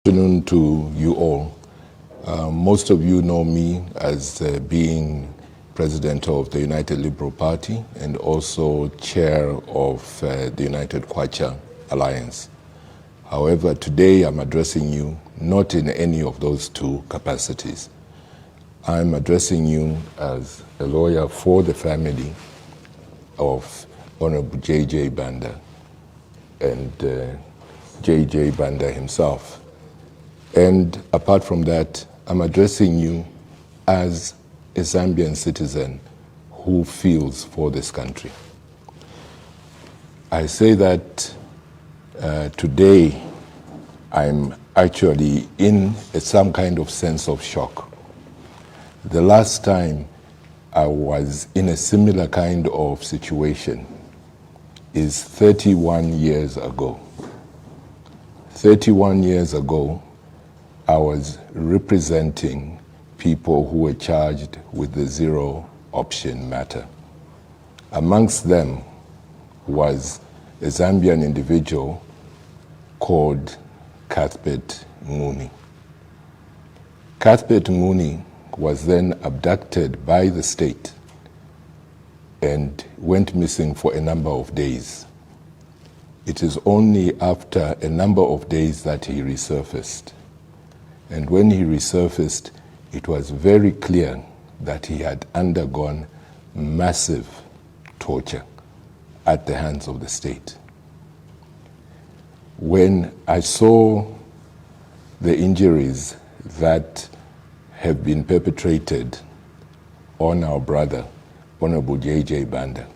Good afternoon to you all. Most of you know me as being president of the United Liberal Party and also chair of the United Kwacha Alliance. However, today I'm addressing you not in any of those two capacities. I'm addressing you as a lawyer for the family of Honorable J.J. Banda and J.J. Banda himself. And apart from that, I'm addressing you as a Zambian citizen who feels for this country. I say that today I'm actually in some kind of sense of shock. The last time I was in a similar kind of situation is 31 years ago. 31 years ago, I was representing people who were charged with the zero option matter. Amongst them was a Zambian individual called Cuthbert Nguni. Cuthbert Nguni was then abducted by the state and went missing for a number of days. It is only after a number of days that he resurfaced. And when he resurfaced, it was very clear that he had undergone massive torture at the hands of the state. When I saw the injuries that have been perpetrated on our brother, Honorable J.J. Banda,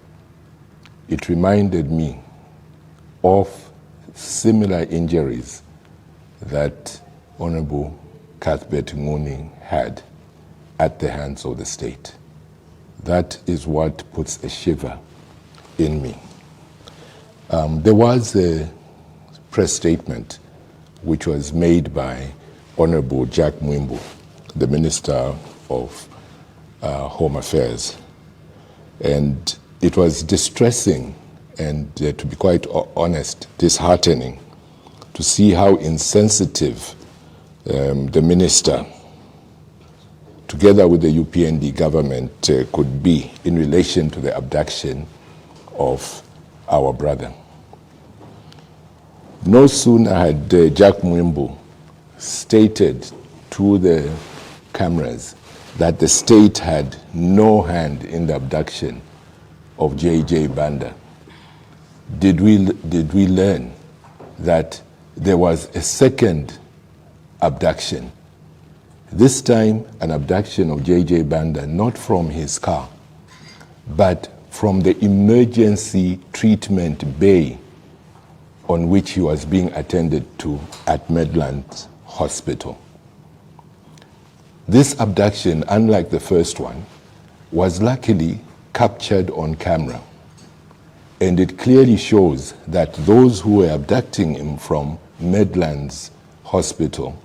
it reminded me of similar injuries that Honorable Cuthbert Nguni had at the hands of the state. That is what puts a shiver in me. There was a press statement which was made by Honorable Jack Mwimbu, the Minister of Home Affairs. And it was distressing and, to be quite honest, disheartening to see how insensitive the minister, together with the UPND government, could be in relation to the abduction of our brother. No sooner had Jack Mwimbu stated to the cameras that the state had no hand in the abduction of J.J. Banda, did we learn that there was a second abduction. This time, an abduction of J.J. Banda, not from his car, but from the emergency treatment bay on which he was being attended to at Medland Hospital. This abduction, unlike the first one, was luckily captured on camera. And it clearly shows that those who were abducting him from Medland's Hospital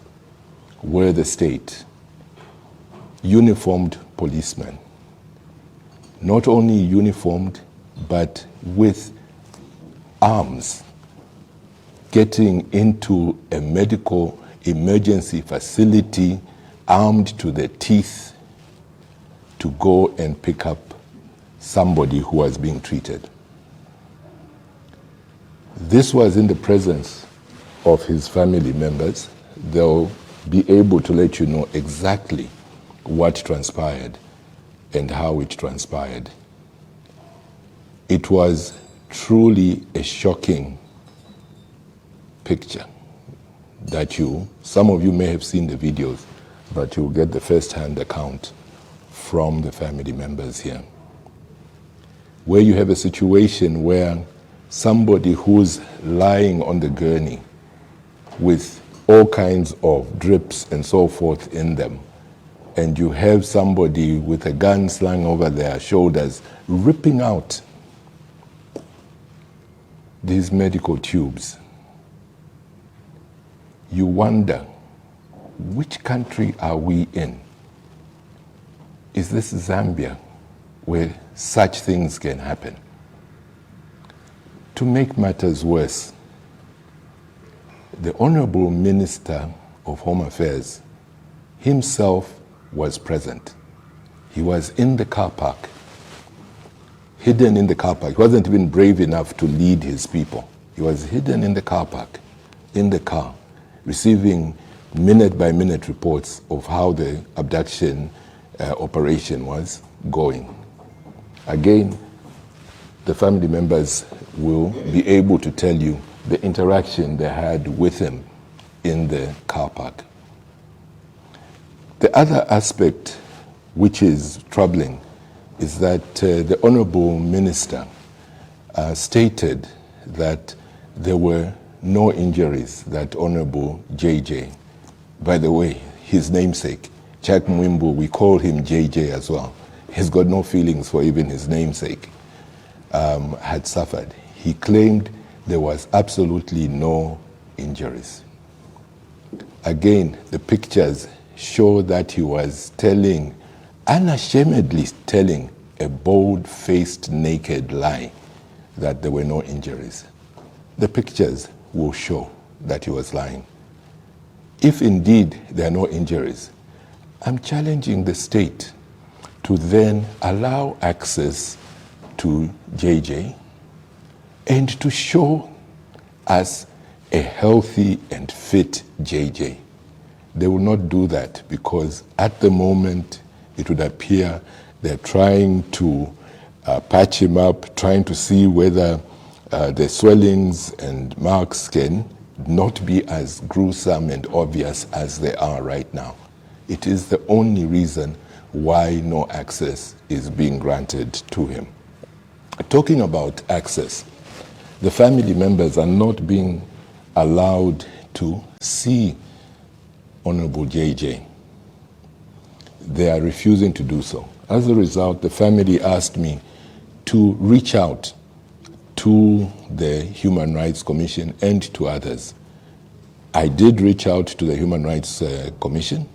were the state, uniformed policemen. Not only uniformed, but with arms, getting into a medical emergency facility, armed to the teeth, to go and pick up somebody who was being treated. This was in the presence of his family members. They'll be able to let you know exactly what transpired and how it transpired. It was truly a shocking picture that some of you may have seen the videos, but you'll get the first-hand account from the family members here, where you have a situation where somebody who's lying on the gurney with all kinds of drips and so forth in them, and you have somebody with a gun slung over their shoulders ripping out these medical tubes. You wonder, which country are we in? Is this Zambia, where such things can happen? To make matters worse, the Honorable Minister of Home Affairs himself was present. He was in the car park, hidden in the car park. He wasn't even brave enough to lead his people. He was hidden in the car park, in the car, receiving minute-by-minute reports of how the abduction operation was going. Again, the family members will be able to tell you the interaction they had with him in the car park. The other aspect which is troubling is that the Honorable Minister stated that there were no injuries that Honorable JJ, by the way, his namesake, Jack Mwimbu, we call him JJ as well. He's got no feelings for even his namesake, had suffered. He claimed there was absolutely no injuries. Again, the pictures show that he was telling, unashamedly telling, a bold-faced, naked lie that there were no injuries. The pictures will show that he was lying. If indeed there are no injuries, I'm challenging the state to then allow access to JJ and to show us a healthy and fit JJ. They will not do that because at the moment it would appear they're trying to patch him up, trying to see whether the swellings and marks can not be as gruesome and obvious as they are right now. It is the only reason why no access is being granted to him. Talking about access, the family members are not being allowed to see Honorable JJ. They are refusing to do so. As a result, the family asked me to reach out to the Human Rights Commission and to others. I did reach out to the Human Rights Commission.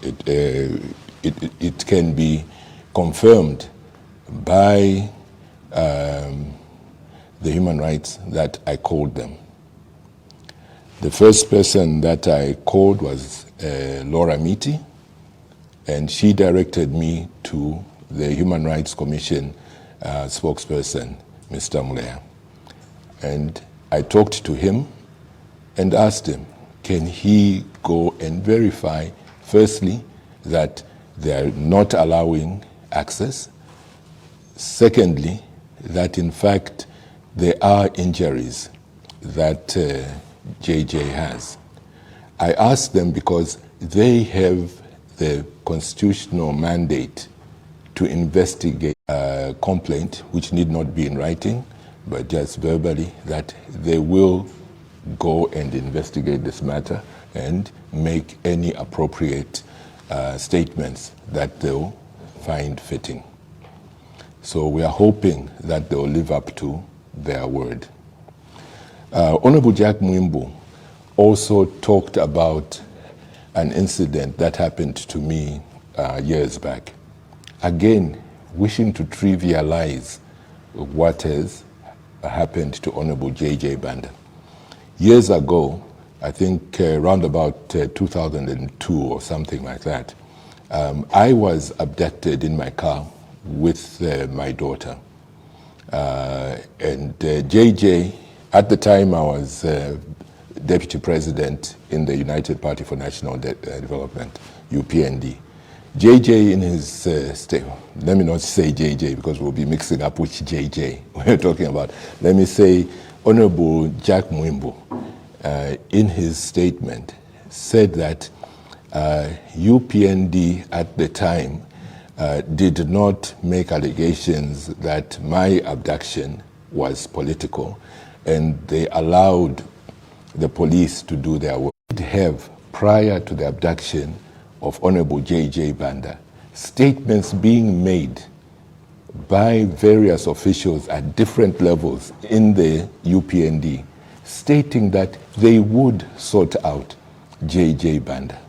It can be confirmed by the human rights that I called them. The first person that I called was Laura Miti, and she directed me to the Human Rights Commission spokesperson, Mr. Mulea. And I talked to him and asked him, can he go and verify, firstly, that they are not allowing access, secondly, that in fact there are injuries that JJ has. I asked them because they have the constitutional mandate to investigate a complaint, which need not be in writing, but just verbally, that they will go and investigate this matter and make any appropriate statements that they'll find fitting. So we are hoping that they'll live up to their word. Honorable Jack Mwimbu also talked about an incident that happened to me years back. Again, wishing to trivialize what has happened to Honorable JJ Banda. Years ago, I think around about 2002 or something like that, I was abducted in my car with my daughter. And JJ, at the time I was deputy president in the United Party for National Development, UPND. JJ in his state, let me not say JJ because we'll be mixing up which JJ we're talking about. Let me say Honorable Jack Mwimbu, in his statement, said that UPND at the time did not make allegations that my abduction was political, and they allowed the police to do their work. We did have, prior to the abduction of Honorable JJ Banda, statements being made by various officials at different levels in the UPND stating that they would sort out JJ Banda.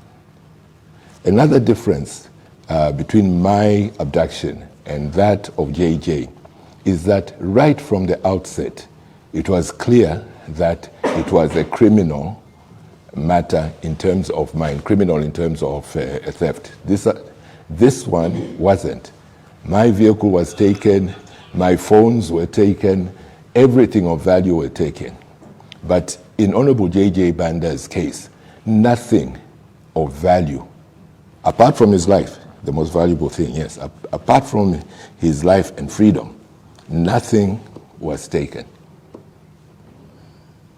Another difference between my abduction and that of JJ is that right from the outset, it was clear that it was a criminal matter in terms of mine, criminal in terms of theft. This one wasn't. My vehicle was taken, my phones were taken, everything of value were taken. But in Honorable J.J. Banda's case, nothing of value, apart from his life, the most valuable thing, yes, apart from his life and freedom, nothing was taken.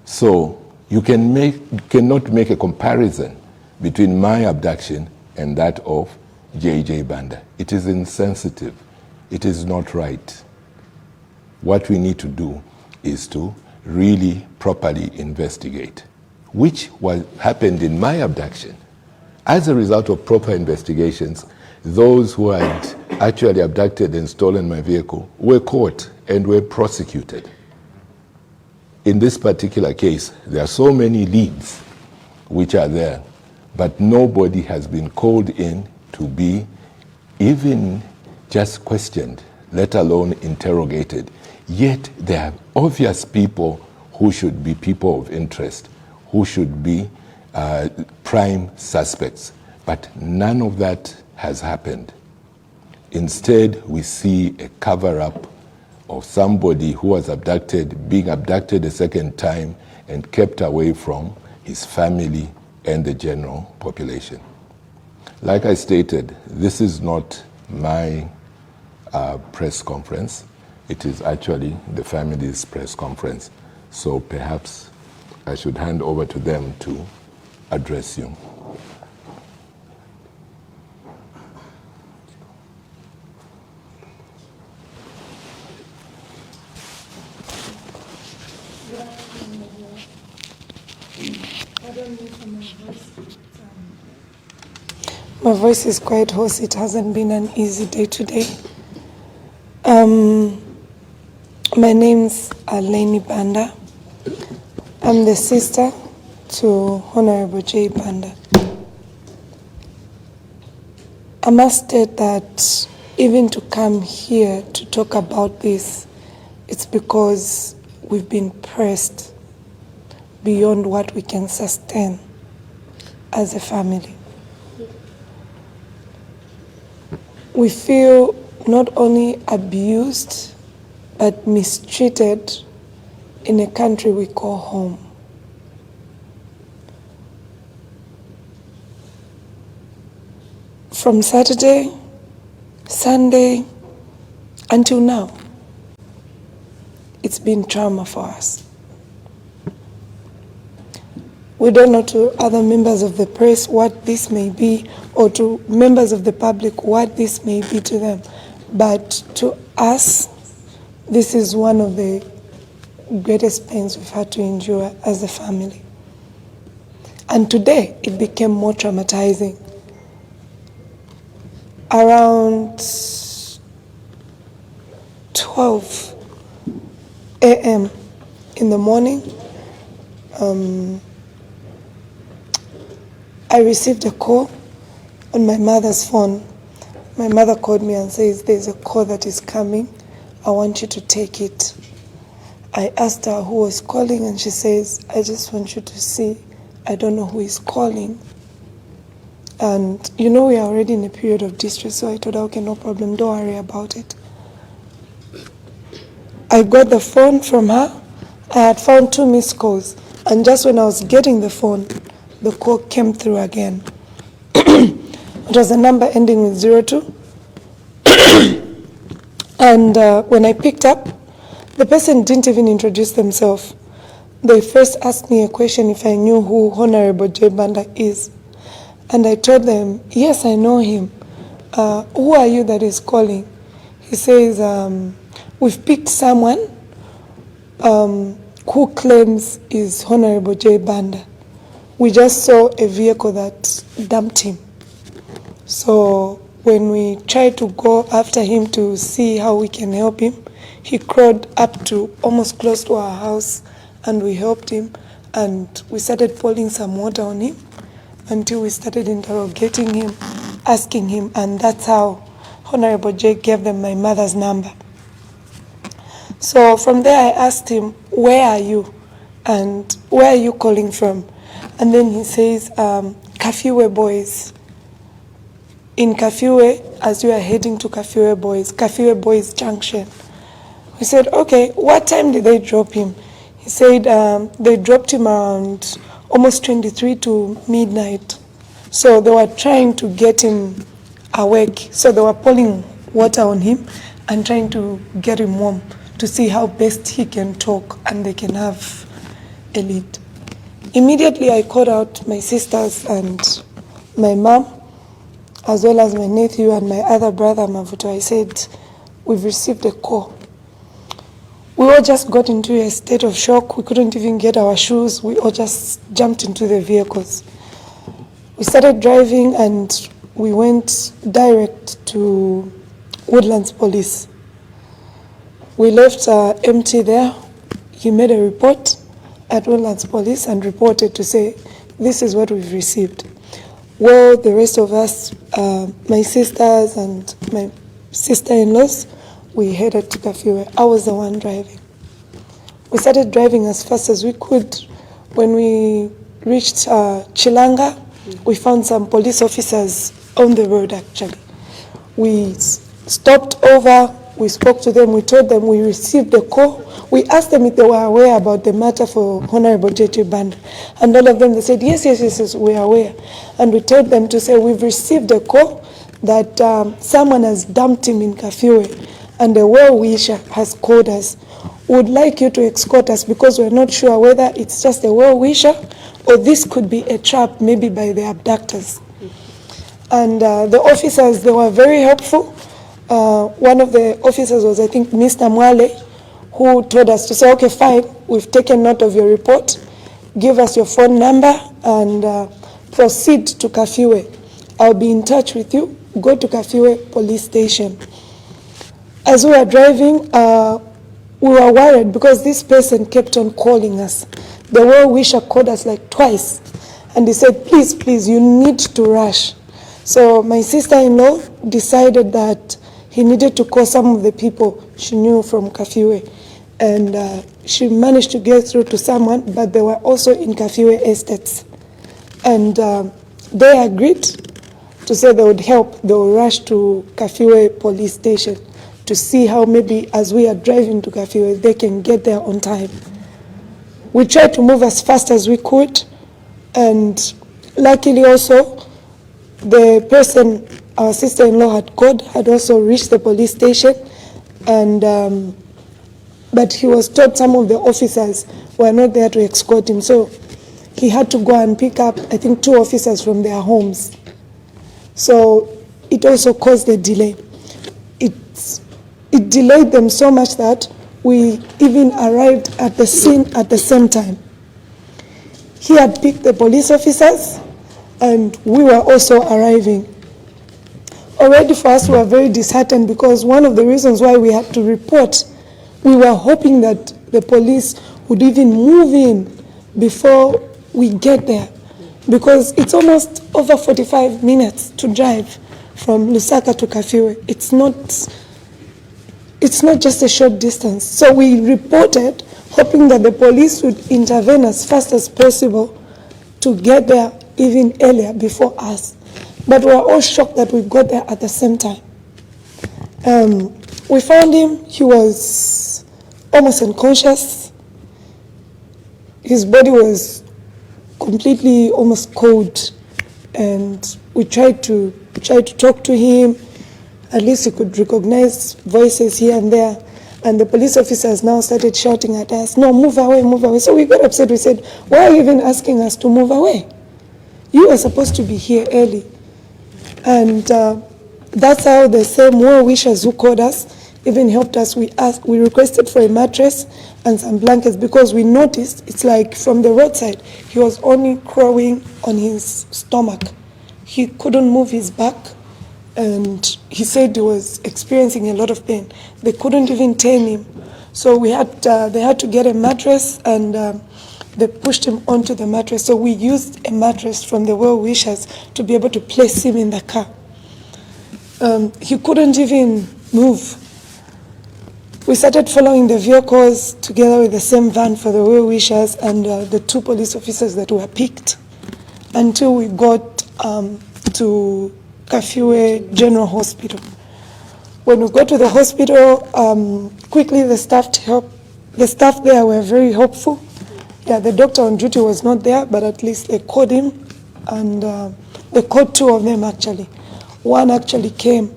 So you cannot make a comparison between my abduction and that of J.J. Banda. It is insensitive. It is not right. What we need to do is to really properly investigate, which happened in my abduction. As a result of proper investigations, those who had actually abducted and stolen my vehicle were caught and were prosecuted. In this particular case, there are so many leads which are there, but nobody has been called in to be even just questioned, let alone interrogated. Yet there are obvious people who should be people of interest, who should be prime suspects, but none of that has happened. Instead, we see a cover-up of somebody who was abducted, being abducted a second time and kept away from his family and the general population. Like I stated, this is not my press conference. It is actually the family's press conference. So perhaps I should hand over to them to address you. My voice is quite hoarse. It hasn't been an easy day today. My name's Laini Banda. I'm the sister to Honorable J. Banda. I must state that even to come here to talk about this, it's because we've been pressed beyond what we can sustain as a family. We feel not only abused, but mistreated in a country we call home. From Saturday, Sunday, until now, it's been trauma for us. We don't know to other members of the press what this may be, or to members of the public what this may be to them. But to us, this is one of the greatest pains we've had to endure as a family. And today, it became more traumatizing. Around 12 a.m. in the morning, I received a call on my mother's phone. My mother called me and says, there's a call that is coming. I want you to take it. I asked her who was calling, and she says, I just want you to see. I don't know who is calling. And you know we are already in a period of distress, so I told her, okay, no problem, don't worry about it. I got the phone from her. I had found 2 missed calls. And just when I was getting the phone, the call came through again. It was a number ending with 02. And when I picked up, the person didn't even introduce themselves. They first asked me a question if I knew who Honorable J. Banda is. And I told them, yes, I know him. Who are you that is calling? He says, we've picked someone who claims is Honorable J. Banda. We just saw a vehicle that dumped him. So when we tried to go after him to see how we can help him, he crawled up to almost close to our house, and we helped him, and we started pouring some water on him until we started interrogating him, asking him, and that's how Honorable J gave them my mother's number. So from there I asked him, where are you? And where are you calling from? And then he says, Kafiwe boys. In Kafiwe, as we are heading to Kafiwe Boys Junction. We said, okay, what time did they drop him? He said they dropped him around almost 23 to midnight. So they were trying to get him awake. So they were pouring water on him and trying to get him warm to see how best he can talk and they can have a lead. Immediately I called out my sisters and my mom, as well as my nephew and my other brother, Mavuto. I said, we've received a call. We all just got into a state of shock. We couldn't even get our shoes. We all just jumped into the vehicles. We started driving and we went direct to Woodlands Police. We left empty there. He made a report at Woodlands Police and reported to say, this is what we've received. Well, the rest of us, my sisters and my sister-in-laws, we headed to Kafiwe. I was the one driving. We started driving as fast as we could. When we reached Chilanga, we found some police officers on the road, actually. We stopped over, we spoke to them, we told them we received the call. We asked them if they were aware about the matter for Honorable JJ Banda. And all of them, they said, yes, we are aware. And we told them to say, we've received a call that someone has dumped him in Kafiwe, and a well-wisher has called us. We would like you to escort us because we're not sure whether it's just a well-wisher or this could be a trap, maybe by the abductors. And the officers, they were very helpful. One of the officers was, I think, Mr. Mwale, who told us to say, okay, fine, we've taken note of your report, give us your phone number and proceed to Kafiwe. I'll be in touch with you, go to Kafiwe police station. As we were driving, we were worried because this person kept on calling us. The well-wisher called us like twice, and he said, please, you need to rush. So my sister-in-law decided that he needed to call some of the people she knew from Kafiwe. And she managed to get through to someone, but they were also in Kafiwe estates. And they agreed to say they would help. They would rush to Kafiwe police station to see how maybe as we are driving to Kafiwe, they can get there on time. We tried to move as fast as we could, and luckily also, the person our sister-in-law had called had also reached the police station, and but he was told some of the officers were not there to escort him, so he had to go and pick up, I think, 2 officers from their homes. So it also caused a delay. It delayed them so much that we even arrived at the scene at the same time. He had picked the police officers, and we were also arriving. Already for us, we were very disheartened because one of the reasons why we had to report, we were hoping that the police would even move in before we get there, because it's almost over 45 minutes to drive from Lusaka to Kafiwe. It's not just a short distance. So we reported, hoping that the police would intervene as fast as possible to get there even earlier before us. But we were all shocked that we got there at the same time. We found him, he was almost unconscious. His body was completely almost cold, and we tried to talk to him. At least he could recognize voices here and there. And the police officers now started shouting at us, no, move away, move away. So we got upset. We said, why are you even asking us to move away? You were supposed to be here early. And that's how the same well-wishers who called us even helped us. We requested for a mattress and some blankets because we noticed it's like from the roadside, he was only crawling on his stomach. He couldn't move his back, and he said he was experiencing a lot of pain. They couldn't even turn him. So they had to get a mattress, and they pushed him onto the mattress. So we used a mattress from the well-wishers to be able to place him in the car. He couldn't even move. We started following the vehicles together with the same van for the well-wishers and the 2 police officers that were picked until we got to Kafue General Hospital. When we got to the hospital, quickly the staff there were very helpful. Yeah, the doctor on duty was not there, but at least they called him, and they called two of them actually. One actually came,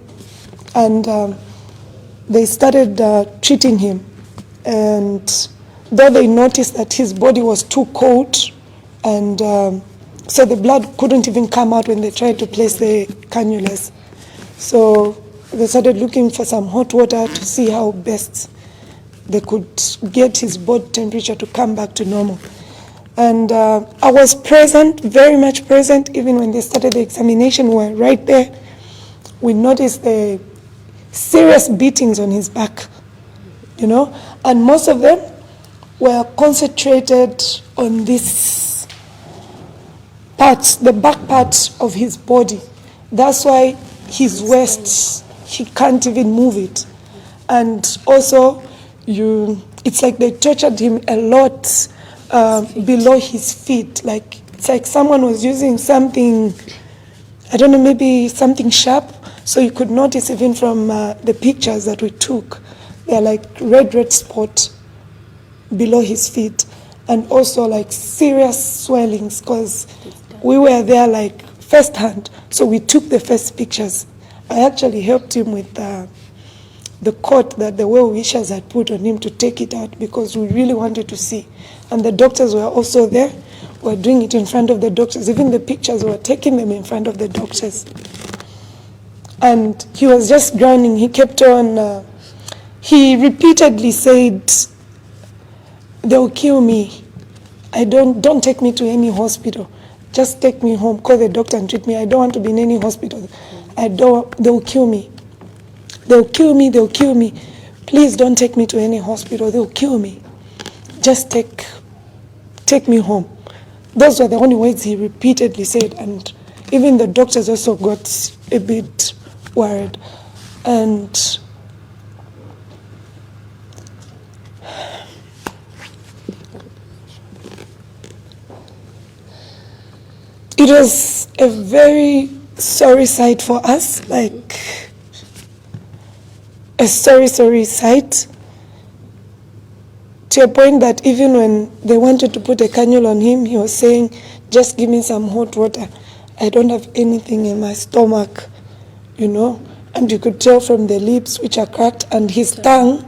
and they started treating him. And though they noticed that his body was too cold, and so the blood couldn't even come out when they tried to place the cannulas. So they started looking for some hot water to see how best they could get his body temperature to come back to normal. And I was present, very much present, even when they started the examination. We were right there. We noticed the serious beatings on his back, you know, and most of them were concentrated on this part, the back part of his body. That's why his waist, he can't even move it. And also, it's like they tortured him a lot below his feet. Like, it's like someone was using something, I don't know, maybe something sharp. So you could notice even from the pictures that we took, they're like red spot below his feet, and also like serious swellings, because we were there like firsthand. So we took the first pictures. I actually helped him with the coat that the well-wishers had put on him to take it out, because we really wanted to see. And the doctors were also there. We were doing it in front of the doctors. Even the pictures, we were taking them in front of the doctors. And he was just groaning. He kept on, he repeatedly said, "They'll kill me. Don't take me to any hospital. Just take me home. Call the doctor and treat me. I don't want to be in any hospital. They'll kill me. They'll kill me, they'll kill me. Please don't take me to any hospital. They'll kill me. Just take me home." Those were the only words he repeatedly said. And even the doctors also got a bit worried. And it was a very sorry sight for us, like a sorry sight, to a point that even when they wanted to put a cannula on him, he was saying, "Just give me some hot water. I don't have anything in my stomach," you know. And you could tell from the lips, which are cracked, and his tongue,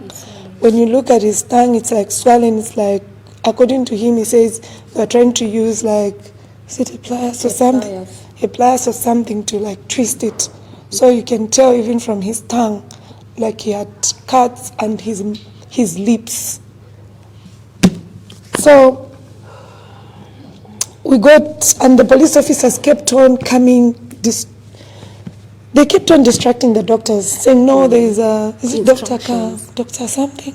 when you look at his tongue, it's like swollen. It's like, according to him, he says they're trying to use like, is it a pliers or something? A pliers or something to like twist it. So you can tell even from his tongue, like he had cuts and his lips. So we got, and the police officers kept on coming. They kept on distracting the doctors, saying, "No, there is it Doctor something?"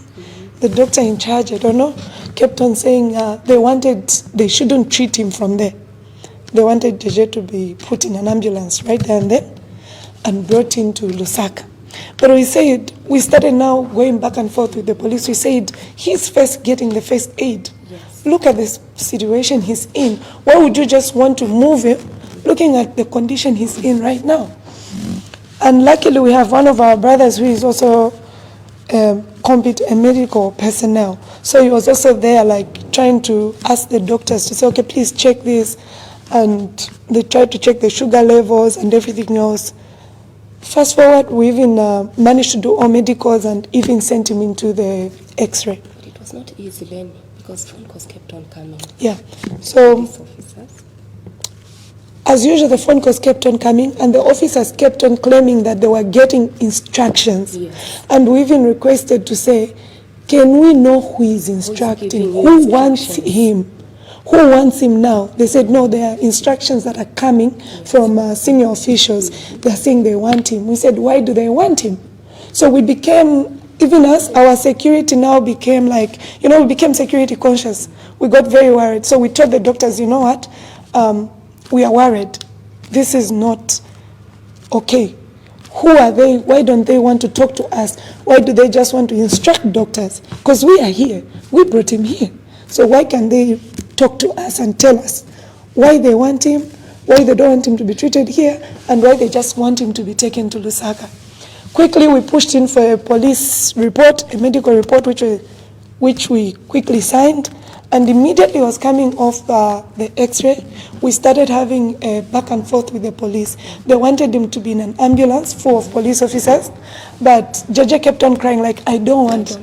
The doctor in charge, I don't know, kept on saying they shouldn't treat him from there. They wanted JJ to be put in an ambulance right there and then and brought into Lusaka. But we started now going back and forth with the police. We said, he's first getting the first aid. Yes. Look at this situation he's in. Why would you just want to move him, looking at the condition he's in right now? And luckily we have one of our brothers who is also a medical personnel. So he was also there, like trying to ask the doctors to say, "Okay, please check this." And they tried to check the sugar levels and everything else. Fast forward, we even managed to do all medicals and even sent him into the x-ray. But it was not easy then, because phone calls kept on coming. Yeah, so as usual, the phone calls kept on coming, and the officers kept on claiming that they were getting instructions. Yes. And we even requested to say, can we know who is instructing? Who wants him? Who wants him now? They said, no, there are instructions that are coming from senior officials. They're saying they want him. We said, why do they want him? So we became, even us, our security now became like, we became security conscious. We got very worried. So we told the doctors, you know what? We are worried. This is not okay. Who are they? Why don't they want to talk to us? Why do they just want to instruct doctors? Because we are here. We brought him here. So why can't they talk to us and tell us why they want him, why they don't want him to be treated here, and why they just want him to be taken to Lusaka. Quickly, we pushed in for a police report, a medical report, which we quickly signed, and immediately was coming off the x-ray. We started having a back and forth with the police. They wanted him to be in an ambulance full of police officers, but Jaja kept on crying like, I don't want.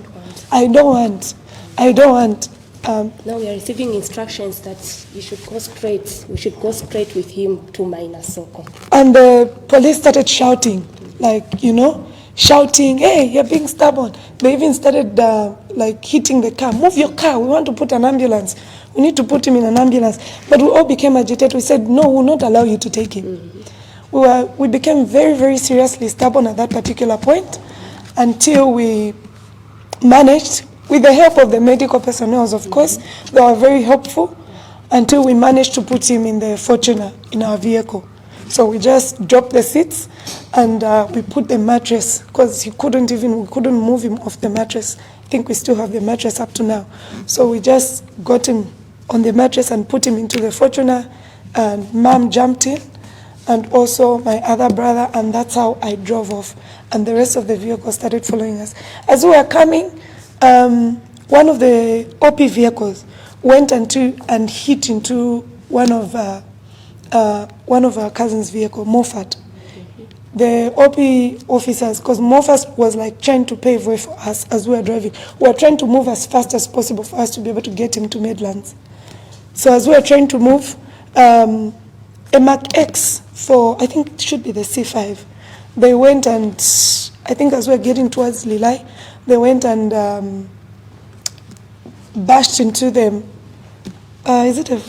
Now we are receiving instructions that we should go straight with him to Mainasoko. And the police started shouting, shouting, hey, you're being stubborn. They even started hitting the car. Move your car, we want to put an ambulance. We need to put him in an ambulance. But we all became agitated. We said, no, we will not allow you to take him. Mm-hmm. We became very, very seriously stubborn at that particular point until we managed, with the help of the medical personnel, of course, they were very helpful, until we managed to put him in the Fortuner, in our vehicle. So we just dropped the seats and we put the mattress, because we couldn't move him off the mattress. I think we still have the mattress up to now. So we just got him on the mattress and put him into the Fortuner, and Mom jumped in, and also my other brother, and that's how I drove off. And the rest of the vehicle started following us. As we were coming, one of the OP vehicles went and hit into one of our cousin's vehicle, Moffat. The OP officers, because Moffat was trying to pave way for us as we were driving. We were trying to move as fast as possible for us to be able to get him to Midlands. So as we were trying to move, a Mark X for, I think it should be the C5, they went and, I think as we were getting towards Lilai, they went and bashed into them. Is it a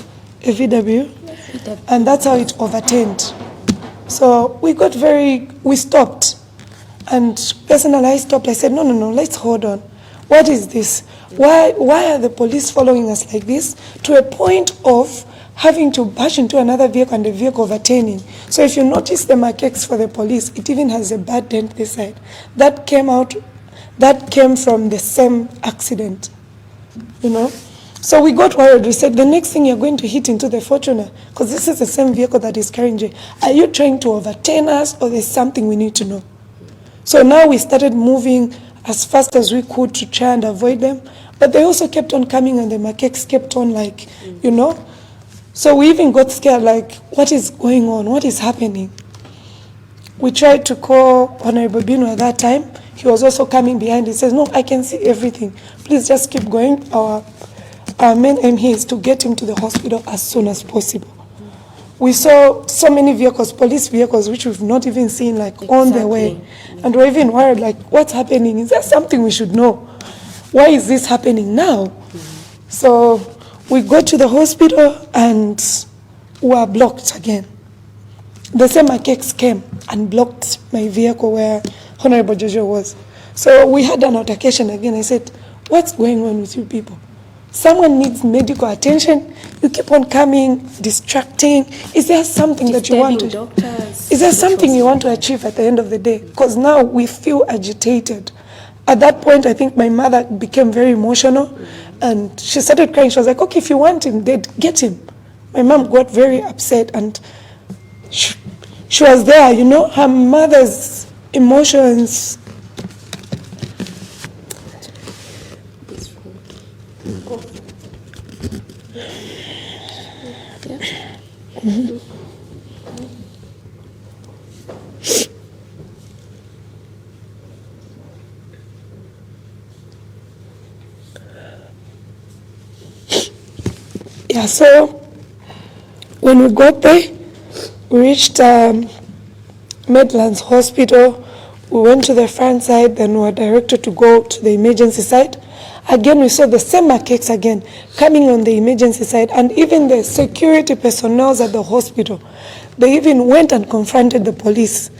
VW? And that's how it overturned. So we stopped. And personally, I stopped. I said, no, let's hold on. What is this? Why are the police following us like this? To a point of having to bash into another vehicle and the vehicle overturning. So if you notice the Mark X for the police, it even has a bad dent this side. That came from the same accident, So we got worried. We said, the next thing you're going to hit into the Fortuner, because this is the same vehicle that is carrying Jay. Are you trying to overturn us, or there's something we need to know? So now we started moving as fast as we could to try and avoid them. But they also kept on coming, and the Makeks kept on So we even got scared, what is going on? What is happening? We tried to call Honorable Bino at that time. He was also coming behind. He says, no, I can see everything. Please just keep going. Our main aim here is to get him to the hospital as soon as possible. We saw so many vehicles, police vehicles, which we've not even seen on the way. And we're even worried, what's happening? Is there something we should know? Why is this happening now? So we go to the hospital and we are blocked again. The same Makeks came and blocked my vehicle where Honorable Jojo was. So we had an altercation again. I said, what's going on with you people? Someone needs medical attention. You keep on coming, distracting. Is there something that you want to do? Is there something you want to achieve at the end of the day? Because now we feel agitated. At that point, I think my mother became very emotional, and she started crying. She was like, okay, if you want him dead, get him. My mom got very upset, and she was there, her mother's emotions. Mm-hmm. Yeah, so when we got there, we reached Midlands Hospital. We went to the front side, then we were directed to go to the emergency side. Again, we saw the same Makeks again coming on the emergency side, and even the security personnel at the hospital, they even went and confronted the police.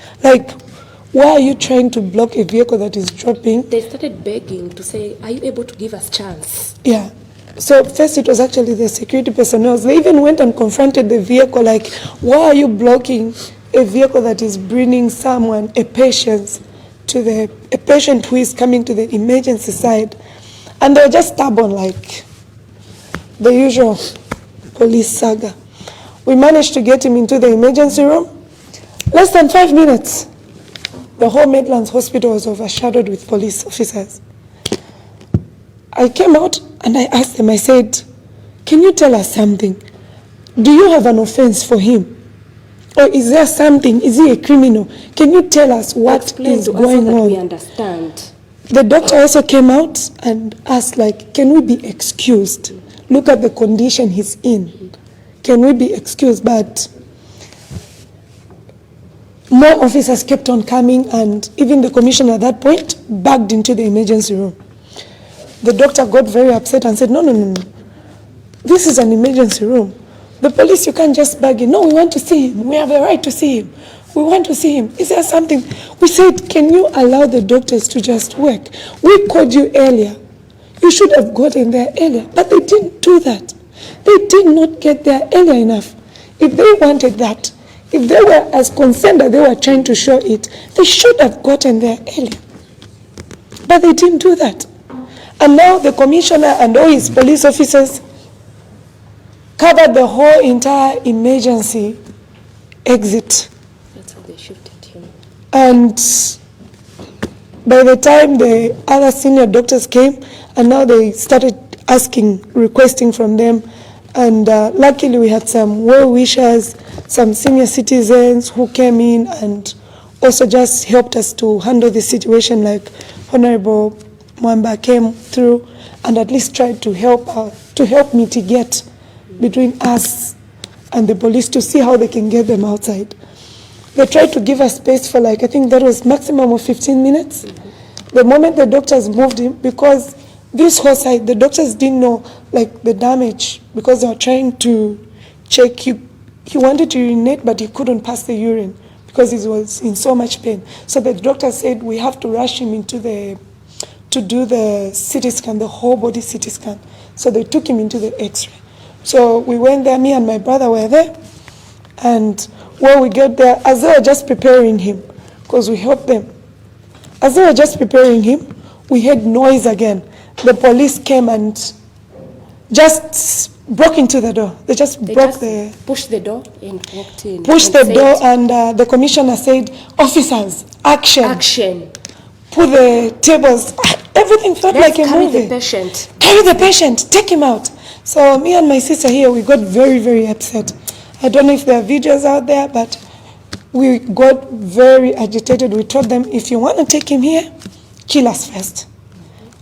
Why are you trying to block a vehicle that is dropping? They started begging to say, are you able to give us chance? Yeah. So first it was actually the security personnel. They even went and confronted the vehicle, why are you blocking a vehicle that is bringing someone, a patient who is coming to the emergency side? And they were just stubborn, the usual police saga. We managed to get him into the emergency room. Less than 5 minutes, the whole Midlands hospital was overshadowed with police officers. I came out and I asked them, I said, can you tell us something? Do you have an offense for him? Or is there something, is he a criminal? Can you tell us what is going on? We understand. The doctor also came out and asked, like, can we be excused? Look at the condition he's in. Can we be excused? But more officers kept on coming, and even the commissioner at that point bagged into the emergency room. The doctor got very upset and said, no. This is an emergency room. The police, you can't just bag in. No, we want to see him. We have a right to see him. We want to see him. Is there something? We said, can you allow the doctors to just work? We called you earlier. You should have gotten there earlier. But they didn't do that. They did not get there earlier enough. If they wanted that, if they were as concerned that they were trying to show it, they should have gotten there earlier. But they didn't do that. And now the commissioner and all his police officers covered the whole entire emergency exit. That's how they shifted him. And by the time the other senior doctors came, and now they started requesting from them, and luckily we had some well-wishers, some senior citizens who came in and also just helped us to handle the situation, like Honorable Mwamba came through and at least tried to help mitigate between us and the police to see how they can get them outside. They tried to give us space for, like, I think that was maximum of 15 minutes. The moment the doctors moved him, because this whole side, the doctors didn't know, like, the damage, because they were trying to check. He wanted to urinate, but he couldn't pass the urine because he was in so much pain. So the doctor said we have to rush him to do the CT scan, the whole body CT scan. So they took him into the X-ray. So we went there, me and my brother were there, and when we got there, as they were just preparing him, because we helped them, as they were just preparing him, we heard noise again. The police came and just broke into the door. They just pushed the door and walked in. Pushed the door, and the commissioner said, officers, action. Action. Put the tables, everything felt like a movie. Carry the patient. Carry the patient, take him out. So me and my sister here, we got very, very upset. I don't know if there are videos out there, but we got very agitated. We told them, if you want to take him here, kill us first.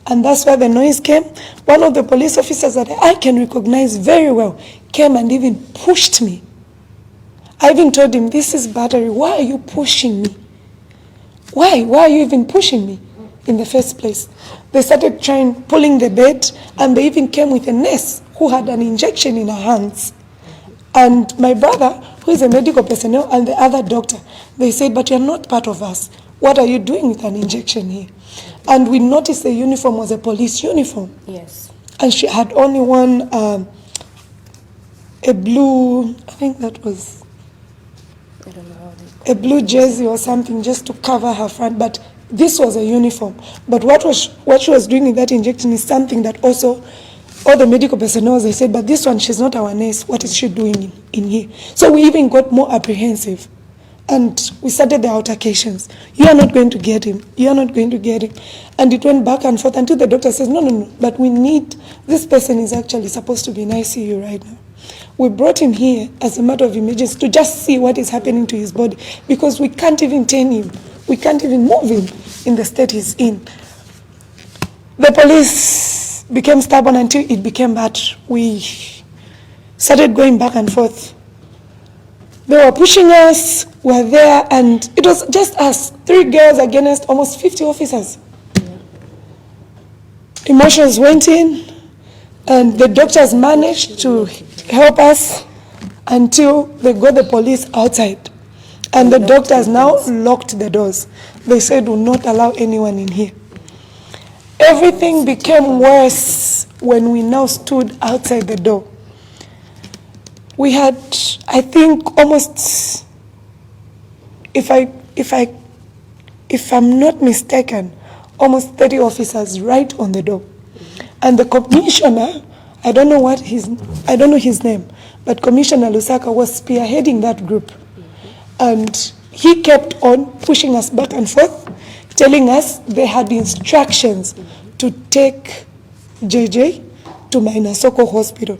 And that's where the noise came. One of the police officers that I can recognize very well came and even pushed me. I even told him, this is battery. Why are you pushing me? Why? Why are you even pushing me in the first place? They started pulling the bed, and they even came with a nurse who had an injection in her hands. And my brother, who is a medical personnel, and the other doctor, they said, but you're not part of us. What are you doing with an injection here? And we noticed the uniform was a police uniform. Yes. And she had only one, a blue, I think that was, I don't know how they a blue jersey or something, just to cover her front. But this was a uniform. But what she was doing in that injection is something that also all the medical personnel, they said, but this one, she's not our nurse. What is she doing in here? So we even got more apprehensive. And we started the altercations. You are not going to get him. You are not going to get him. And it went back and forth until the doctor says, no, but we need, this person is actually supposed to be in ICU right now. We brought him here as a matter of emergency to just see what is happening to his body, because we can't even turn him. We can't even move him in the state he's in. The police became stubborn until it became bad. We started going back and forth. They were pushing us, we were there, and it was just us, 3 girls against almost 50 officers. Emotions went in, and the doctors managed to help us until they got the police outside. And the doctors now locked the doors. They said, will not allow anyone in here. Everything became worse when we now stood outside the door. We had, I think, almost, if I'm not mistaken, almost 30 officers right on the door. And the commissioner, I don't know his name, but Commissioner Lusaka was spearheading that group. And he kept on pushing us back and forth, telling us they had instructions to take JJ to Mainasoko Hospital.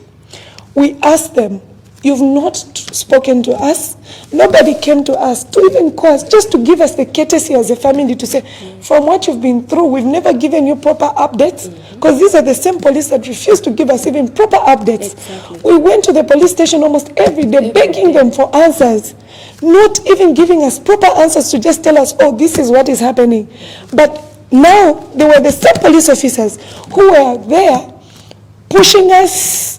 We asked them, you've not spoken to us. Nobody came to us to even call us, just to give us the courtesy as a family to say, from what you've been through, we've never given you proper updates, because these are the same police that refuse to give us even proper updates. Exactly. We went to the police station almost every day, begging them for answers, not even giving us proper answers, to just tell us, oh, this is what is happening. But now, they were the same police officers who were there pushing us,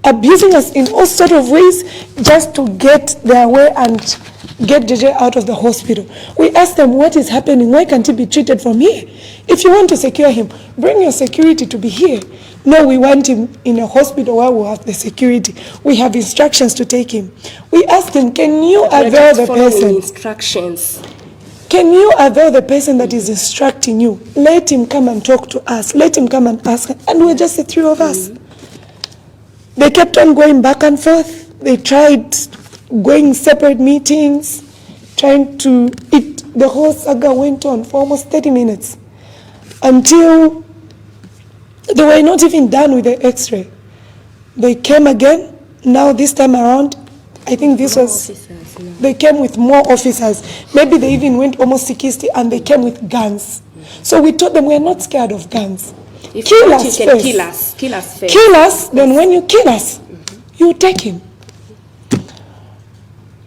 abusing us in all sort of ways, just to get their way and get JJ out of the hospital. We asked them, what is happening? Why can't he be treated from here? If you want to secure him, bring your security to be here. No, we want him in a hospital where we have the security. We have instructions to take him. We asked him, can you avail the person? Instructions. Can you avail the person that is instructing you? Let him come and talk to us. Let him come and ask. And we're just the three of us. They kept on going back and forth. They tried going separate meetings, trying to eat. The whole saga went on for almost 30 minutes until they were not even done with the x-ray. They came again. Now this time around, I think this was, they came with more officers. Maybe they even went almost 60, and they came with guns. So we told them, we're not scared of guns. If kill us you can first. Kill us first. Kill us, then when you kill us, you take him.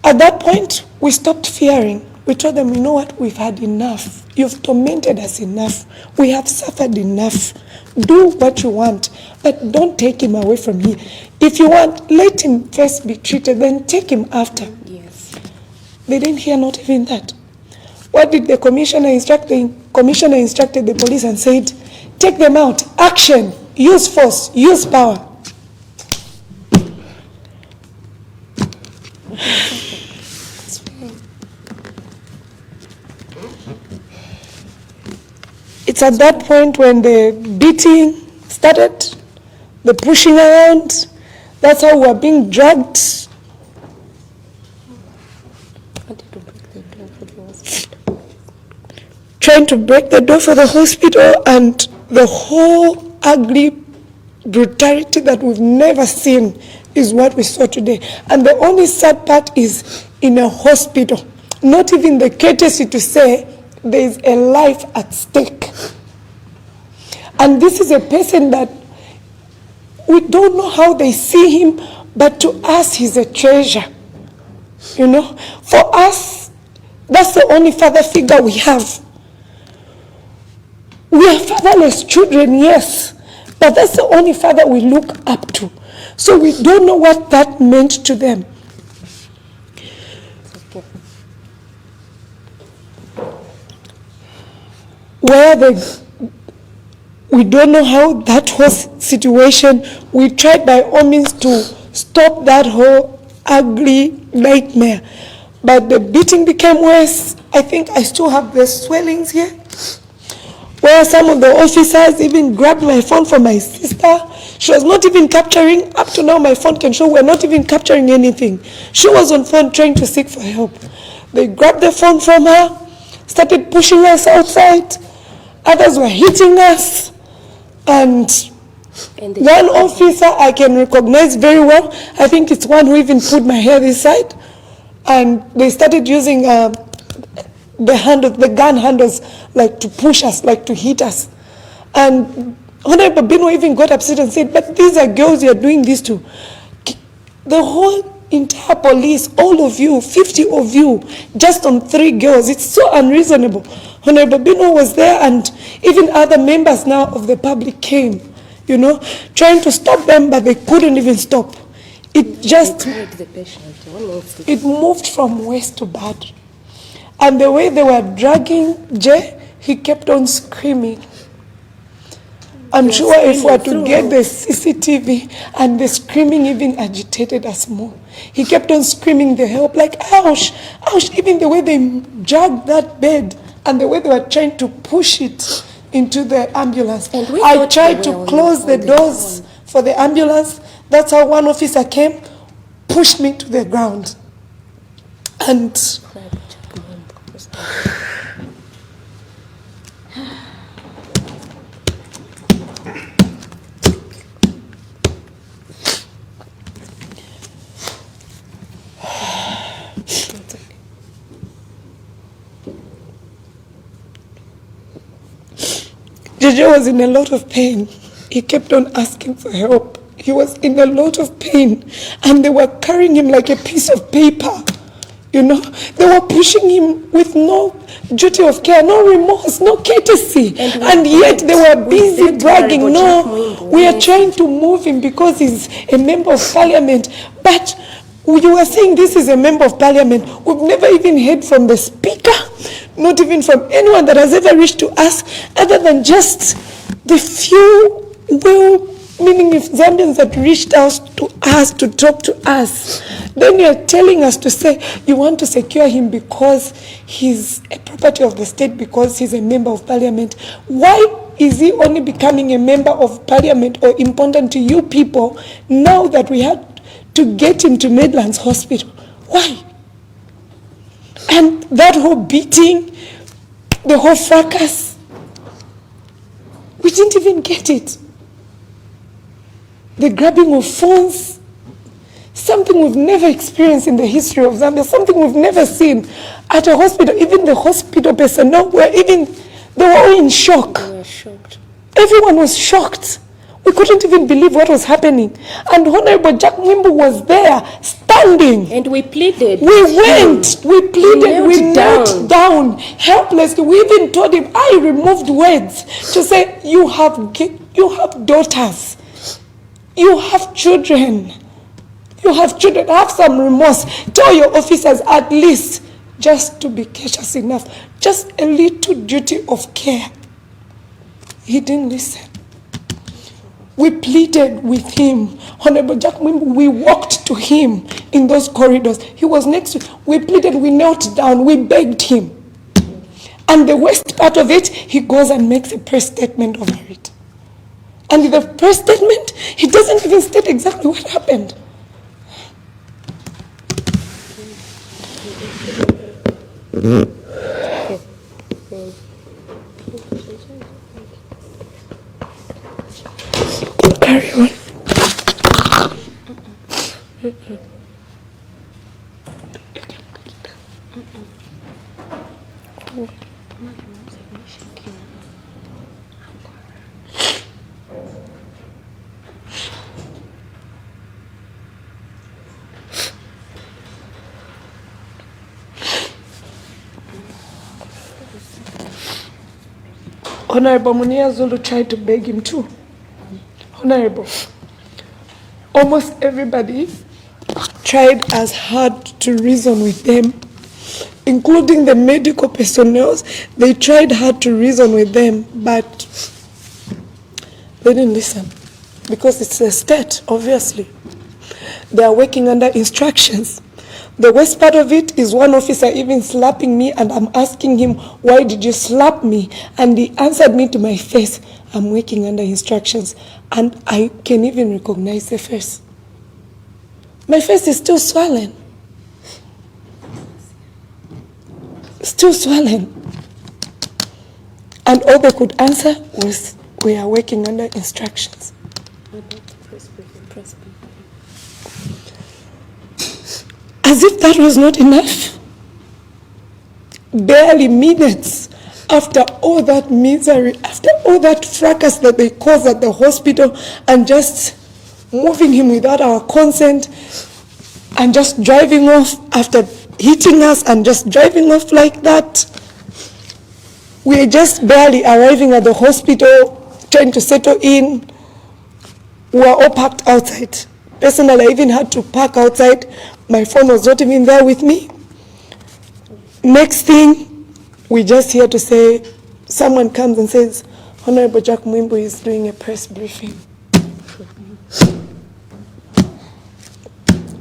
At that point, we stopped fearing. We told them, you know what, we've had enough. You've tormented us enough. We have suffered enough. Do what you want, but don't take him away from here. If you want, let him first be treated, then take him after. Yes. They didn't hear not even that. What did the commissioner instruct? The commissioner instructed the police and said, take them out. Action. Use force. Use power. It's at that point when the beating started, the pushing around. That's how we were being dragged. Trying to break the door for the hospital, and the whole ugly brutality that we've never seen is what we saw today. And the only sad part is, in a hospital, not even the courtesy to say there is a life at stake. And this is a person that we don't know how they see him, but to us he's a treasure. You know, for us, that's the only father figure we have. We are fatherless children, yes, but that's the only father we look up to. So we don't know what that meant to them. We don't know how that whole situation, we tried by all means to stop that whole ugly nightmare. But the beating became worse. I think I still have the swellings here, where some of the officers even grabbed my phone from my sister. She was not even capturing. Up to now, my phone can show we're not even capturing anything. She was on phone trying to seek for help. They grabbed the phone from her, started pushing us outside. Others were hitting us. And one officer I can recognize very well, I think it's one who even put my hair this side. And they started using the gun handles, like to push us, like to hit us. And Honorable Bino even got upset and said, but these are girls you're doing this to. The whole entire police, all of you, 50 of you, just on 3 girls, it's so unreasonable. Honorable Bino was there, and even other members now of the public came, you know, trying to stop them, but they couldn't even stop. It just, it moved from worse to bad. And the way they were dragging Jay, he kept on screaming. I'm sure if we were to get the CCTV, and the screaming even agitated us more. He kept on screaming the help, like, ouch, ouch, even the way they dragged that bed and the way they were trying to push it into the ambulance. I tried to close the doors for the ambulance. That's how one officer came, pushed me to the ground. And JJ was in a lot of pain. He kept on asking for help. He was in a lot of pain, and they were carrying him like a piece of paper. You know, they were pushing him with no duty of care, no remorse, no courtesy. And yet they were busy bragging, no, we are trying to move him because he's a member of parliament. But you were saying this is a member of parliament. We've never even heard from the speaker, not even from anyone that has ever reached to us, other than just the few meaning if Zambians that reached out to us to talk to us. Then you're telling us to say you want to secure him because he's a property of the state, because he's a member of parliament. Why is he only becoming a member of parliament or important to you people now that we had to get him to Midlands Hospital? Why? And that whole beating, the whole fracas, we didn't even get it. The grabbing of phones, something we've never experienced in the history of Zambia, something we've never seen at a hospital. Even the hospital personnel they were all in shock. We were shocked. Everyone was shocked. We couldn't even believe what was happening. And Honorable Jack Mwimbu was there, standing. And we pleaded. We went, we pleaded, we knelt down, helplessly. We even told him, I removed words to say, you have daughters. You have children. You have children. Have some remorse. Tell your officers at least just to be cautious enough. Just a little duty of care. He didn't listen. We pleaded with him. Honorable Jack Mwimbu, we walked to him in those corridors. He was next to. We pleaded, we knelt down, we begged him. And the worst part of it, he goes and makes a press statement over it. And in the press statement, he doesn't even state exactly what happened. Carry on. Honorable Munia Zulu tried to beg him too. Honorable, almost everybody tried as hard to reason with them, including the medical personnel. They tried hard to reason with them, but they didn't listen because it's a state, obviously. They are working under instructions. The worst part of it is one officer even slapping me, and I'm asking him, why did you slap me? And he answered me to my face, I'm working under instructions. And I can even recognize the face. My face is still swollen. Still swollen. And all they could answer was, we are working under instructions. As if that was not enough. Barely minutes after all that misery, after all that fracas that they caused at the hospital, and just moving him without our consent, and just driving off after hitting us and just driving off like that. We are just barely arriving at the hospital, trying to settle in. We were all parked outside. Personally, I even had to park outside. My phone was not even there with me. Next thing, we just hear to say, someone comes and says, Honorable Jack Mwimbu is doing a press briefing.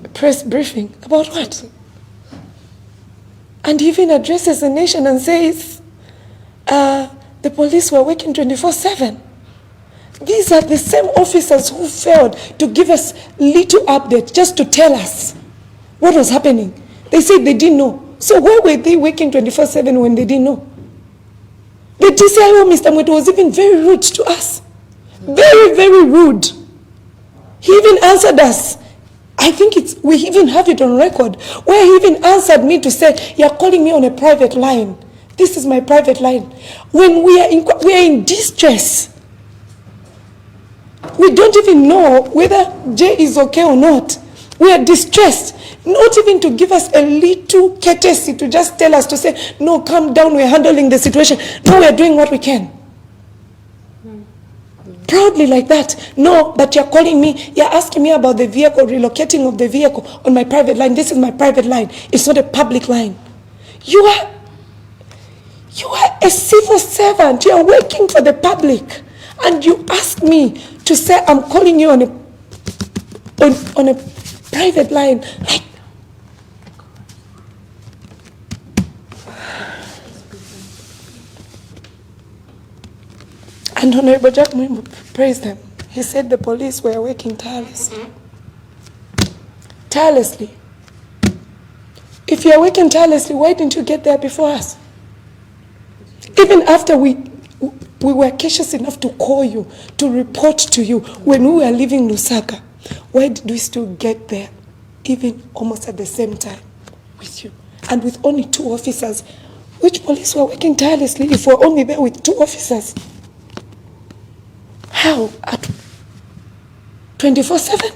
A press briefing? About what? And he even addresses the nation and says, the police were working 24/7. These are the same officers who failed to give us little update, just to tell us what was happening. They said they didn't know. So why were they working 24/7 when they didn't know? The DCIO, Mr. Mwetu, was even very rude to us. Very, very rude. He even answered us. I think we even have it on record, where he even answered me to say, "You're calling me on a private line. This is my private line." When we are in distress, we don't even know whether Jay is okay or not. We are distressed. Not even to give us a little courtesy to just tell us to say, "No, calm down, we're handling the situation. No, we're doing what we can." Proudly like that. "No, but you're calling me, you're asking me about the vehicle, relocating of the vehicle on my private line. This is my private line. It's not a public line." You are a civil servant. You're working for the public. And you ask me to say I'm calling you on a private line. Like, and Honorable Jack Mwimbu praised them. He said the police were working tirelessly. Tirelessly. If you're working tirelessly, why didn't you get there before us? Even after we were cautious enough to call you, to report to you when we were leaving Lusaka, why did we still get there, even almost at the same time with you? And with only 2 officers. Which police were working tirelessly if we're only there with 2 officers? How? At 24/7?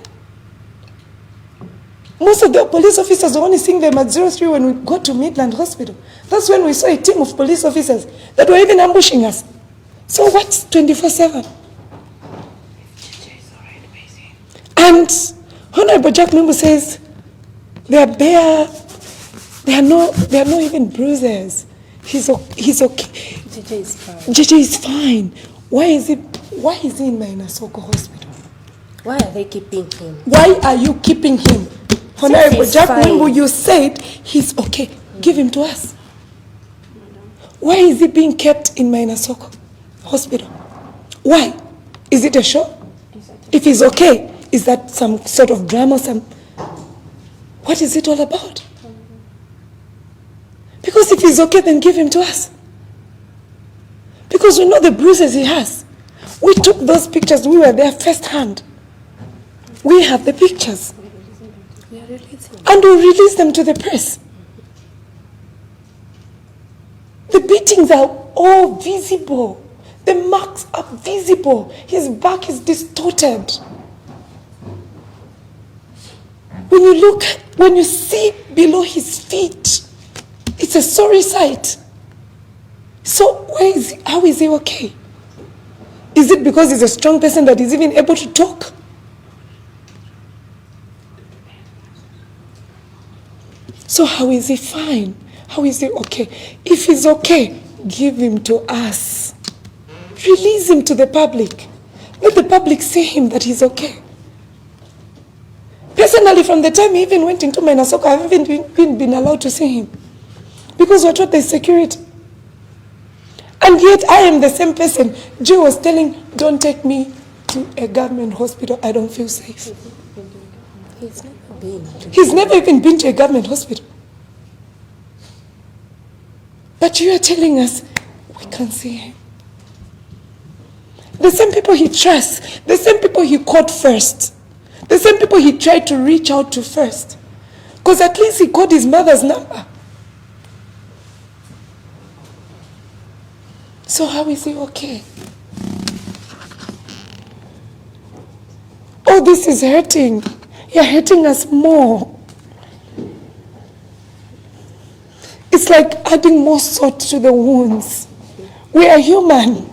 Most of the police officers were only seeing them at 03 when we got to Midland Hospital. That's when we saw a team of police officers that were even ambushing us. So what's 24/7? And Honorable Jack Mwimbu says they are not even bruises. He's okay. JJ is fine. JJ is fine. Why is he in Mainasoko Hospital? Why are they keeping him? Why are you keeping him? Honorable he's Jack fine. Mwimbu, you said he's okay. Give him to us. Why is he being kept in Mainasoko Hospital? Why? Is it a show? If he's okay, is that some sort of drama? What is it all about? Because if he's okay, then give him to us. Because we know the bruises he has. We took those pictures. We were there firsthand. We have the pictures. And we release them to the press. The beatings are all visible. The marks are visible. His back is distorted. When you see below his feet, it's a sorry sight. So how is he okay? Is it because he's a strong person that he's even able to talk? So how is he fine? How is he okay? If he's okay, give him to us. Release him to the public. Let the public see him that he's okay. Personally, from the time he even went into Mainasoko, I haven't been allowed to see him. Because we're taught there's security. And yet I am the same person. Joe was telling, "Don't take me to a government hospital. I don't feel safe." He's never even been to a government hospital. But you are telling us we can't see him. The same people he trusts, the same people he called first, the same people he tried to reach out to first. Because at least he called his mother's number. So how is he okay? Oh, this is hurting. You're hurting us more. It's like adding more salt to the wounds. We are human.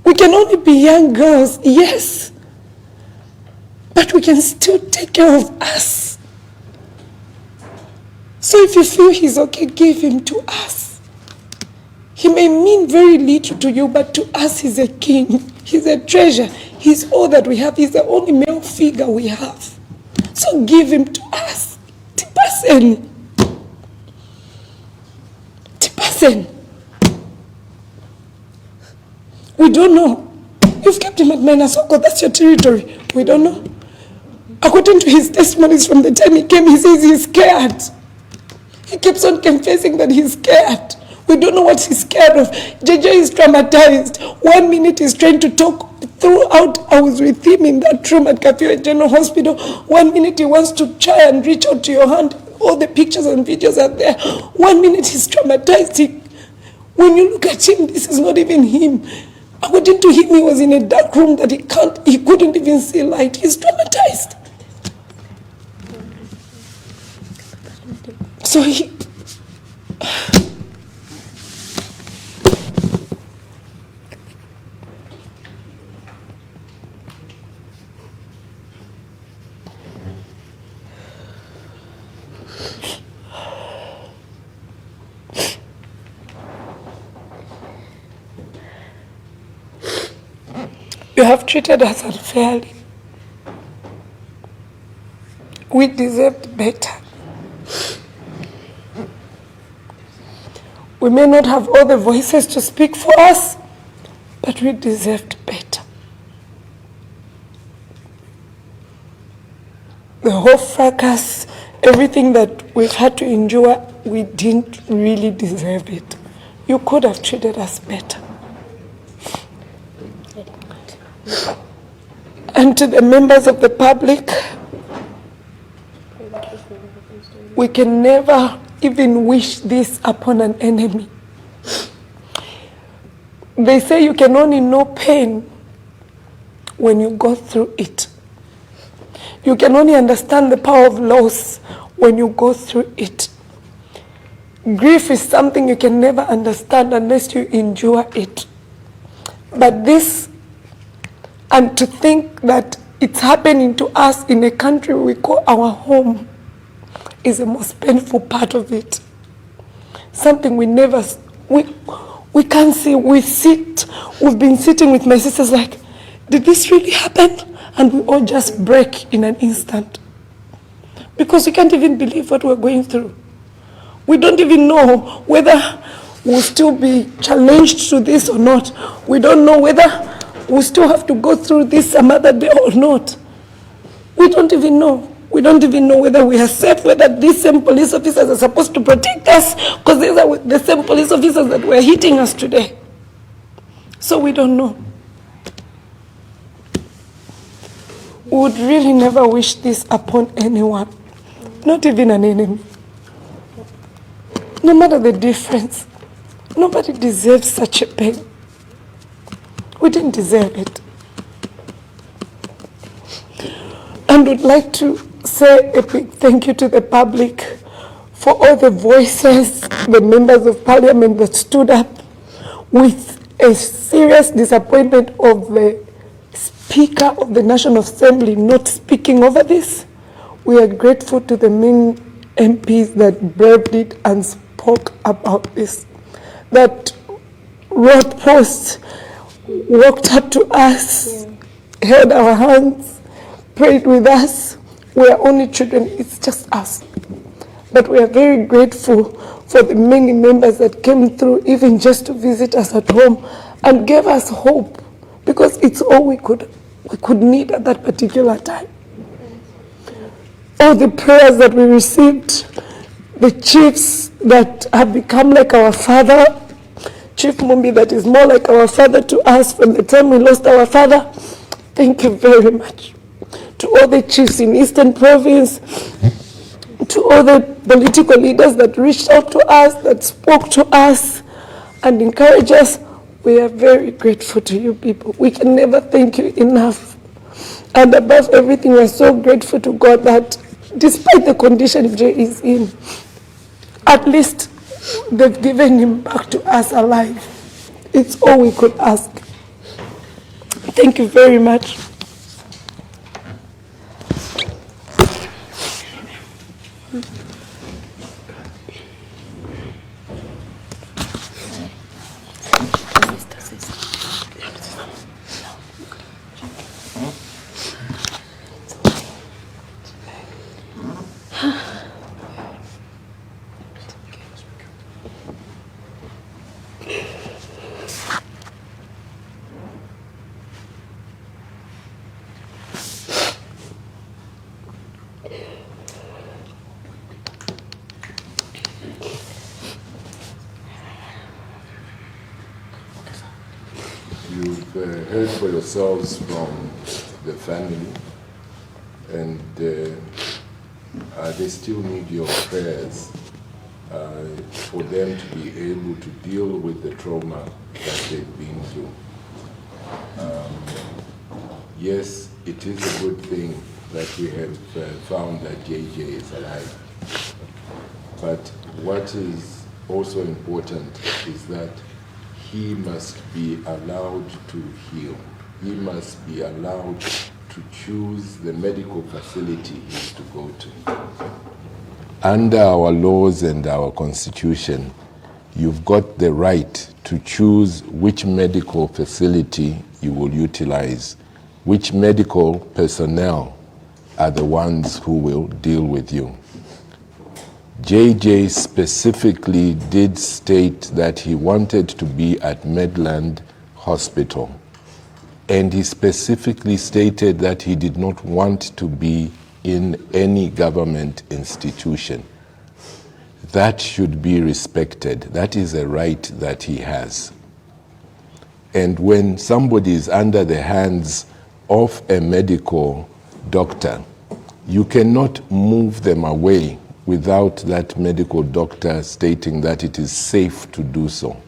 We can only be young girls, yes. But we can still take care of us. So if you feel he's okay, give him to us. He may mean very little to you, but to us he's a king. He's a treasure. He's all that we have. He's the only male figure we have. So give him to us. Tipasen. We don't know You've kept him at Mainasoko, that's your territory. We don't know. According to his testimonies from the time he came, he says he's scared. He keeps on confessing that he's scared. We don't know what he's scared of. JJ is traumatized. 1 minute he's trying to talk. Throughout, I was with him in that room at Kafue General Hospital. 1 minute he wants to try and reach out to your hand. All the pictures and videos are there. 1 minute he's traumatized. When you look at him, this is not even him. According to him, he was in a dark room that he couldn't even see light. He's traumatized. So you have treated us unfairly. We deserved better. We may not have all the voices to speak for us, but we deserved better. The whole fracas, everything that we've had to endure, we didn't really deserve it. You could have treated us better. And to the members of the public, we can never even wish this upon an enemy. They say you can only know pain when you go through it. You can only understand the power of loss when you go through it. Grief is something you can never understand unless you endure it. But this, and to think that it's happening to us in a country we call our home, is the most painful part of it. Something we can't see. We've been sitting with my sisters like, did this really happen? And we all just break in an instant. Because we can't even believe what we're going through. We don't even know whether we'll still be challenged to this or not. We don't know whether we'll still have to go through this some other day or not. We don't even know. We don't even know whether we are safe, whether these same police officers are supposed to protect us, because these are the same police officers that were hitting us today. So we don't know. We would really never wish this upon anyone, not even an enemy. No matter the difference, nobody deserves such a pain. We didn't deserve it. And would like to say a big thank you to the public for all the voices, the members of parliament that stood up with a serious disappointment of the Speaker of the National Assembly not speaking over this. We are grateful to the main MPs that braved it and spoke about this, that wrote posts, walked up to us, held our hands, prayed with us. We are only children, it's just us. But we are very grateful for the many members that came through, even just to visit us at home and gave us hope, because it's all we could need at that particular time. All the prayers that we received, the chiefs that have become like our father, Chief Mumbi that is more like our father to us from the time we lost our father, thank you very much. To all the chiefs in Eastern Province, to all the political leaders that reached out to us, that spoke to us and encouraged us, we are very grateful to you people. We can never thank you enough. And above everything, we're so grateful to God that despite the condition Jay is in, at least they've given him back to us alive. It's all we could ask. Thank you very much. heard for yourselves from the family, and they still need your prayers for them to be able to deal with the trauma that they've been through. Yes, it is a good thing that we have found that JJ is alive. But what is also important is that he must be allowed to heal. He must be allowed to choose the medical facility he is to go to. Under our laws and our constitution, you've got the right to choose which medical facility you will utilize, which medical personnel are the ones who will deal with you. JJ specifically did state that he wanted to be at Medland Hospital, and he specifically stated that he did not want to be in any government institution. That should be respected. That is a right that he has. And when somebody is under the hands of a medical doctor, you cannot move them away without that medical doctor stating that it is safe to do so.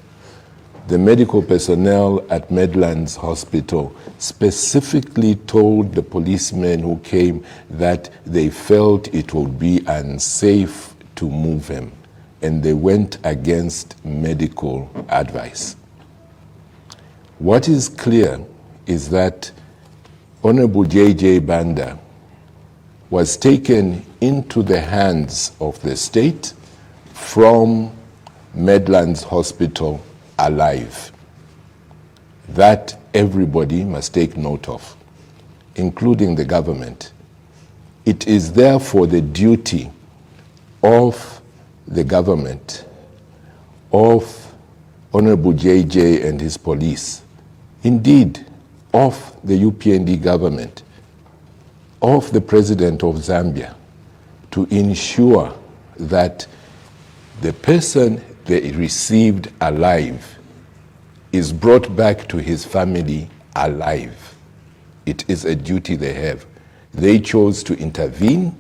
The medical personnel at Medlands Hospital specifically told the policemen who came that they felt it would be unsafe to move him, and they went against medical advice. What is clear is that Honorable J.J. Banda was taken into the hands of the state from Medlands Hospital alive. That everybody must take note of, including the government. It is therefore the duty of the government, of Honorable JJ and his police, indeed of the UPND government, of the President of Zambia, to ensure that the person they received alive is brought back to his family alive. It is a duty they have. They chose to intervene,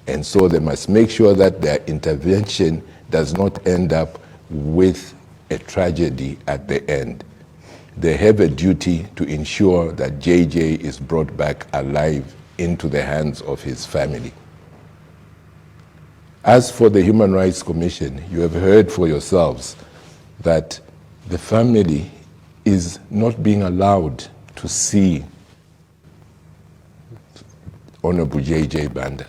and so they must make sure that their intervention does not end up with a tragedy at the end. They have a duty to ensure that JJ is brought back alive into the hands of his family. As for the Human Rights Commission, you have heard for yourselves that the family is not being allowed to see Honorable J.J. Banda.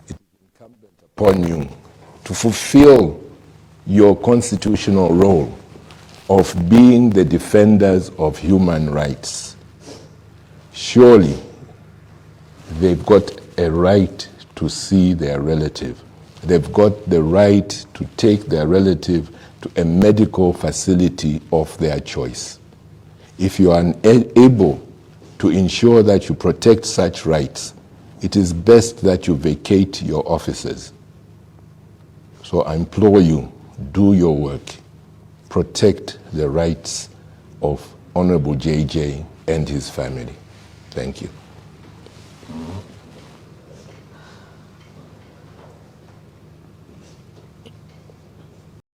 It is incumbent upon you to fulfill your constitutional role of being the defenders of human rights. Surely, they've got a right to see their relative. They've got the right to take their relative to a medical facility of their choice. If you are unable to ensure that you protect such rights, it is best that you vacate your offices. So I implore you, do your work. Protect the rights of Honorable JJ and his family. Thank you.